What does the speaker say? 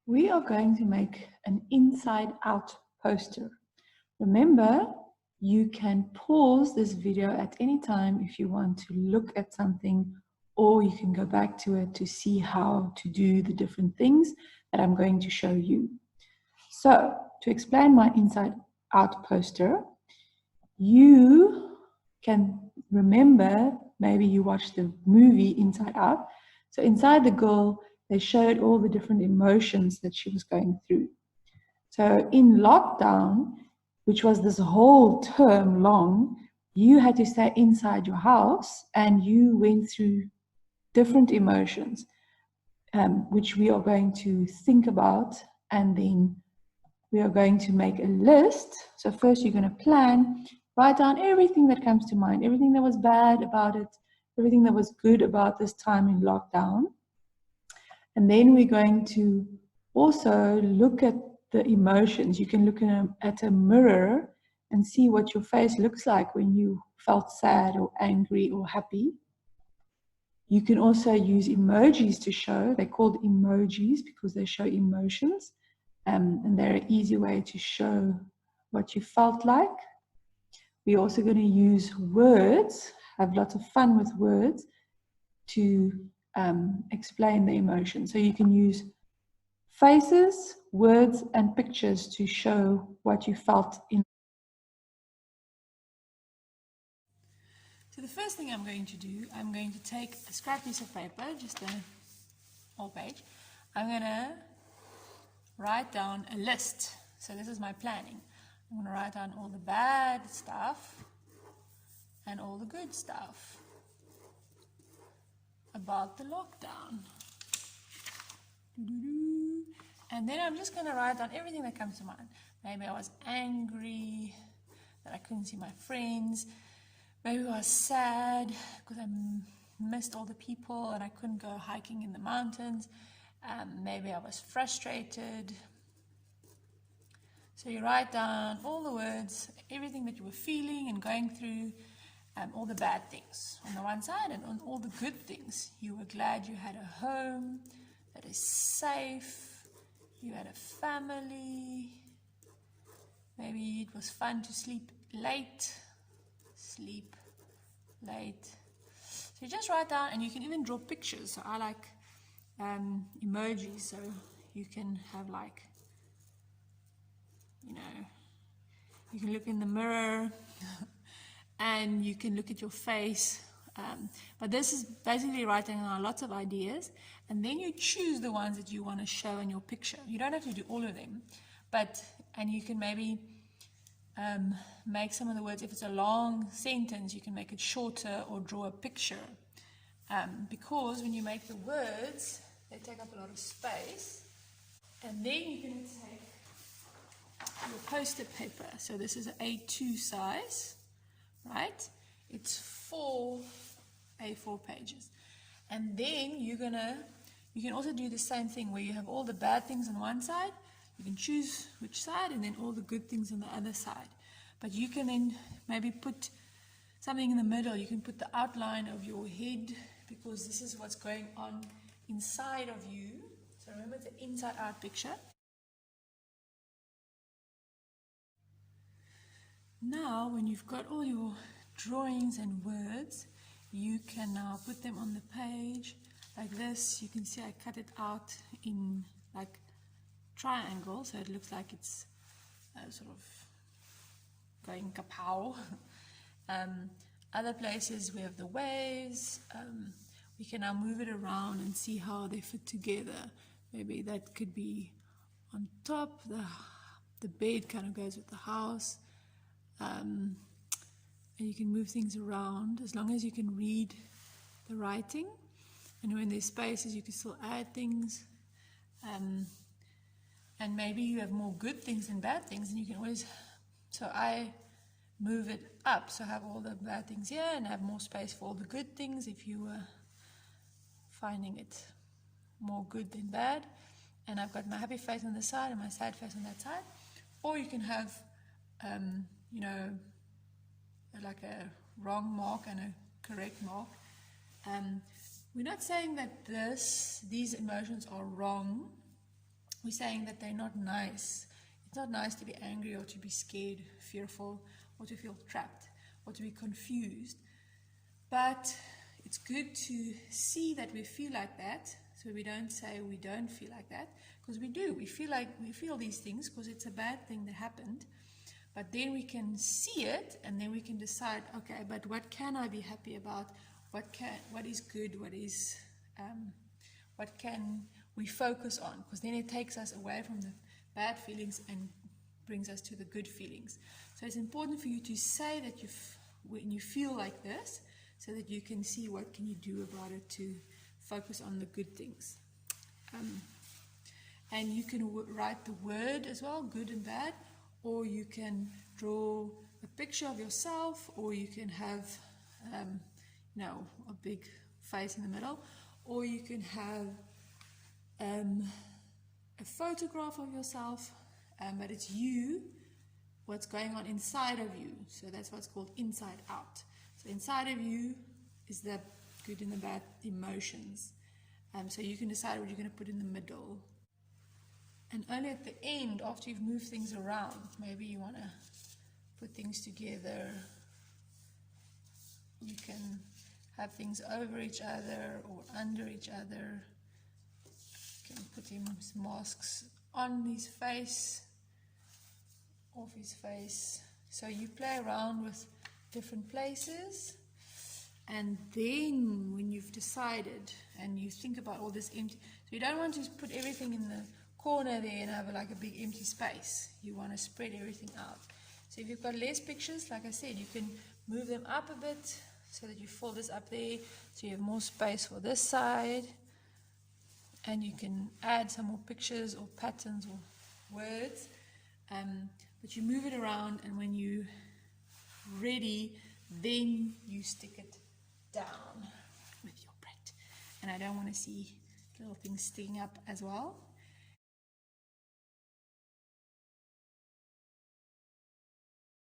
we are going to make an inside out poster. Remember, you can pause this video at any time if you want to look at something, or you can go back to it to see how to do the different things that I'm going to show you. So, to explain my inside out poster, you can remember, maybe you watched the movie Inside Out. So inside the girl, they showed all the different emotions that she was going through. So in lockdown, which was this whole term long, you had to stay inside your house and you went through different emotions, which we are going to think about, and then we are going to make a list. So first you're going to plan, write down everything that comes to mind, everything that was bad about it, everything that was good about this time in lockdown. And then we're going to also look at the emotions. You can look at a mirror and see what your face looks like when you felt sad or angry or happy. You can also use emojis to show. They're called emojis because they show emotions. And they're an easy way to show what you felt like. We're also going to use words, have lots of fun with words to explain the emotion. So you can use faces, words, and pictures to show what you felt in. So the first thing I'm going to do, I'm going to take a scrap piece of paper, just a whole page. I'm going to write down a list. So this is my planning. I'm going to write down all the bad stuff and all the good stuff about the lockdown. And then I'm just going to write down everything that comes to mind. Maybe I was angry that I couldn't see my friends. Maybe I was sad because I missed all the people and I couldn't go hiking in the mountains. Maybe I was frustrated. So you write down all the words, everything that you were feeling and going through, all the bad things on the one side, and on all the good things. You were glad you had a home that is safe, you had a family, maybe it was fun to sleep late. So you just write down, and you can even draw pictures. So I like emojis, so you can have like, you can look in the mirror and you can look at your face. But this is basically writing down lots of ideas, and then you choose the ones that you want to show in your picture. You don't have to do all of them, and you can maybe make some of the words, if it's a long sentence, you can make it shorter or draw a picture. Because when you make the words, they take up a lot of space. And then you can take your poster paper. So this is an A2 size, right? It's 4 A4 pages. And then you can also do the same thing where you have all the bad things on one side. You can choose which side, and then all the good things on the other side. But you can then maybe put something in the middle. You can put the outline of your head, because this is what's going on inside of you. So remember, it's an inside out picture. Now, when you've got all your drawings and words, you can now put them on the page like this. You can see I cut it out in like triangle, so it looks like it's sort of going kapow. Other places we have the waves. We can now move it around and see how they fit together. Maybe that could be on top. The bed kind of goes with the house. And you can move things around as long as you can read the writing. And when there's spaces, you can still add things. And maybe you have more good things than bad things, and you can always, so I move it up, so have all the bad things here and have more space for all the good things if you were finding it more good than bad. And I've got my happy face on this side and my sad face on that side. Or you can have, like a wrong mark and a correct mark. We're not saying that these emotions are wrong. we're saying that they're not nice. It's not nice to be angry or to be scared, fearful, or to feel trapped or to be confused. But it's good to see that we feel like that, so we don't say we don't feel like that, because we do. We feel these things because it's a bad thing that happened. But then we can see it, and then we can decide, okay, but what can I be happy about? What is good? What can we focus on? Because then it takes us away from the bad feelings and brings us to the good feelings. So it's important for you to say that when you feel like this, so that you can see what can you do about it to focus on the good things. And you can write the word as well, good and bad, or you can draw a picture of yourself, or you can have a big face in the middle, or you can have a photograph of yourself, but it's you, what's going on inside of you. So that's what's called inside out. So inside of you is the good and the bad emotions. So you can decide what you're going to put in the middle. And only at the end, after you've moved things around, maybe you want to put things together. You can have things over each other or under each other. You can put his masks on his face, off his face. So you play around with different places, and then when you've decided and you think about all this empty, so you don't want to put everything in the corner there and have like a big empty space. You want to spread everything out. So if you've got less pictures, like I said, you can move them up a bit so that you fold this up there, so you have more space for this side, and you can add some more pictures or patterns or words, but you move it around, and when you're ready, then you stick it down with your print. And I don't want to see little things sticking up as well.